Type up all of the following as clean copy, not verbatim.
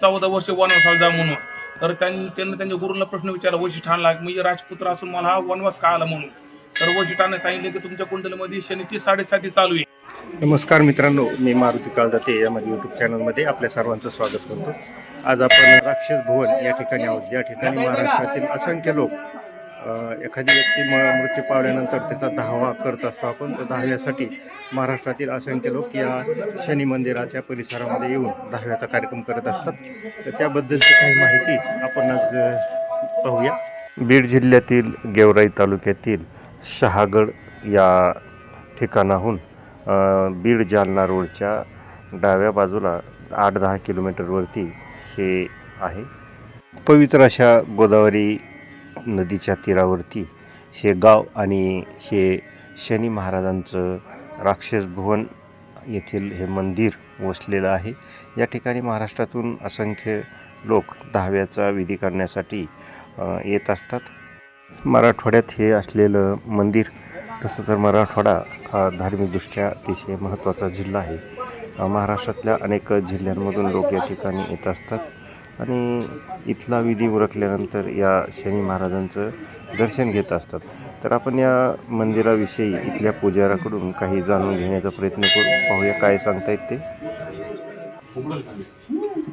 14 वर्ष वनवासाला जा म्हणून. तर त्यांनी त्यांच्या गुरूंना प्रश्न विचारला, वशिष्ठांना, मी राजपुत्र असून मला हा वनवास का आला म्हणून. तर वशिष्ठाने सांगितले की तुमच्या कुंडलीमध्ये शनीची 7.5 चालू आहे. नमस्कार मित्रांनो, मी मारुती काळदाते यामध्ये यूट्यूब चॅनलमध्ये आपल्या सर्वांचं स्वागत करतो. आज आपण राक्षस भुवन या ठिकाणी आहोत. या ठिकाणी महाराष्ट्रातील असंख्य लोक एखादी व्यक्ती मृत्यू पावल्यानंतर त्याचा दहावा करत असतो आपण. तर दहाव्यासाठी महाराष्ट्रातील असंख्य लोक या शनी मंदिराच्या परिसरामध्ये येऊन दहाव्याचा कार्यक्रम करत असतात. तर त्याबद्दलची काही माहिती आपण आज पाहूया. बीड जिल्ह्यातील गेवराई तालुक्यातील शहागड या ठिकाणाहून बीड जालना रोडच्या डाव्या बाजूला 8-10 किलोमीटरवरती हे आहे. पवित्र अशा गोदावरी नदीच्या तीरावरती हे गाव आणि हे शनी महाराजांचं राक्षस भुवन येथील हे मंदिर वसलेलं आहे. या ठिकाणी महाराष्ट्रातून असंख्य लोक दहाव्याचा विधी करण्यासाठी येत असतात. मराठवाड्यात हे असलेलं मंदिर, तसं तर मराठवाडा हा धार्मिकदृष्ट्या अतिशय महत्त्वाचा जिल्हा आहे. महाराष्ट्रातल्या अनेक जिल्ह्यांमधून लोक या ठिकाणी येत असतात आणि इथला विधी उरकल्यानंतर या शनी महाराजांचं दर्शन घेत असतात. तर आपण या मंदिराविषयी इथल्या पुजाऱ्याकडून काही जाणून घेण्याचा प्रयत्न करू. पाहूया काय सांगतायत ते.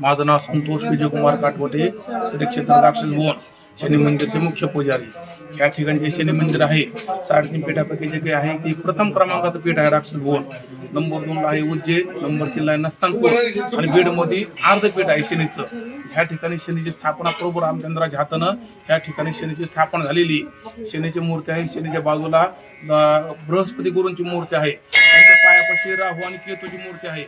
माझं नाव संतोष विजयकुमार काटवटे, श्री क्षेत्र राक्षस भुवन शनी मंदिरचे मुख्य पुजारी. या ठिकाणी जे शनी मंदिर आहे 3.5 पीठापैकी जे काही आहे ते प्रथम क्रमांकाचं पीठ आहे राक्षस भुवन. नंबर 2 ला आहे उज्जैन, नंबर 3 ला आहे नस्तानपूर आणि बीडमध्ये अर्धपीठ आहे शनीचं. ह्या ठिकाणी शनीची स्थापना प्रभू रामचंद्राच्या हातानं ह्या ठिकाणी शनीची स्थापना झालेली. शनीची मूर्ती आहे. शनीच्या बाजूला बृहस्पती गुरूंची मूर्ती आहे. त्यांच्या पायापाशी राहू आणि केतूची मूर्ती आहे.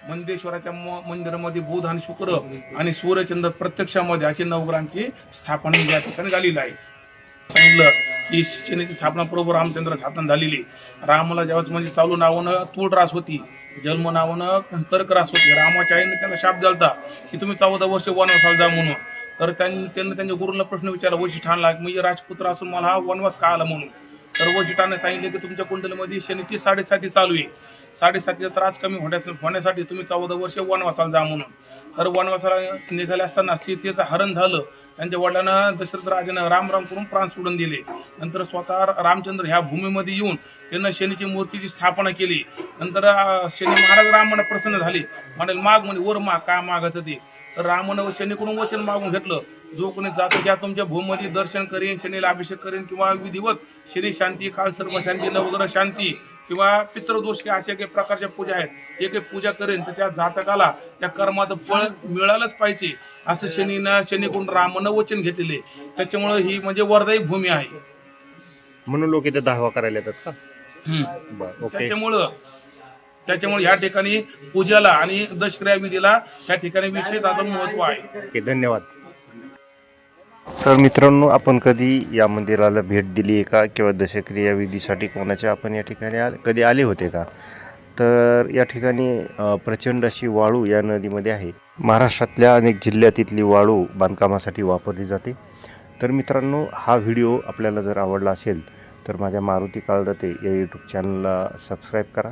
मंदेश्वराच्या मंदिरामध्ये बुध आणि शुक्र आणि सूर्यचंद्र प्रत्यक्षामध्ये अशी नवग्रहांची स्थापना या ठिकाणी झालेली आहे. सांगितलं की शनीची स्थापना प्रभू रामचंद्राच्या हातानं झालेली. रामाला ज्यावेळेस म्हणजे चालू नावानं तूळ रास होती, जन्म नावानं कर्क रास होती. रामाच्या आईने त्यांना शाप दिलता की तुम्ही 14 वर्ष वनवासाला जा म्हणून. तर त्यांनी त्यांच्या गुरूंना प्रश्न विचारला, वशिष्ठांना, मी राजपुत्र असून मला हा वनवास का आला म्हणून. तर वशिष्ठाने सांगितले की तुमच्या कुंडलीमध्ये शनीची 7.5 चालू आहे. 7.5चा त्रास कमी होण्यासाठी तुम्ही 14 वर्ष वनवासाला जा म्हणून. तर वनवासाला निघाले असताना सीतेचं हरण झालं. त्यांच्या वडिलांना दशरथ राजानं राम करून प्राण सोडून दिले. नंतर स्वतः रामचंद्र ह्या भूमीमध्ये येऊन त्यांना शनीची मूर्तीची स्थापना केली. नंतर शनी महाराज रामानं प्रसन्न झाले. म्हणाले माग, म्हणजे वर माग, काय मागायचं ते. तर रामानं शनीकडून वचन मागून घेतलं, जो कोणी जातो त्या तुमच्या भूमीमध्ये दर्शन करेन, शनीला अभिषेक करेन किंवा विधिवत शनी शांती, काळ सर्व शांती, नवग्रह शांती किंवा पितृदोष किंवा अशा काही प्रकारच्या पूजा आहेत, जे काही पूजा करेन तर त्या जातकाला त्या कर्माचं फळ मिळालंच पाहिजे असं शनीकडून रामानं वचन घेतलेले. त्याच्यामुळे ही म्हणजे वरदायी भूमी आहे. म्हणून लोक इथे दहावा करायला येतात का? त्याच्यामुळे या ठिकाणी पूजाला आणि दशक्रिया विधीला या ठिकाणी विशेष आता महत्व आहे. ओके, धन्यवाद. तर मित्रांनो, आपण कधी या मंदिराला भेट दिली आहे का किंवा दशक्रिया विधीसाठी कोणाच्या आपण या ठिकाणी कधी आले होते का? तर या ठिकाणी प्रचंड अशी वाळू या नदीमध्ये आहे. महाराष्ट्रातल्या अनेक जिल्ह्यात इथली वाळू बांधकामासाठी वापरली जाते. तर मित्रांनो, हा व्हिडिओ आपल्याला जर आवडला असेल तर माझ्या मारुती काळदाते या यूट्यूब चॅनलला सबस्क्राईब करा.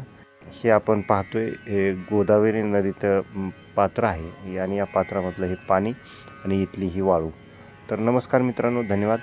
हे आपण पाहतोय हे गोदावरी नदीचं पात्र आहे आणि या पात्रामधलं हे पाणी आणि इथली ही वाळू. तर नमस्कार मित्रांनो, धन्यवाद.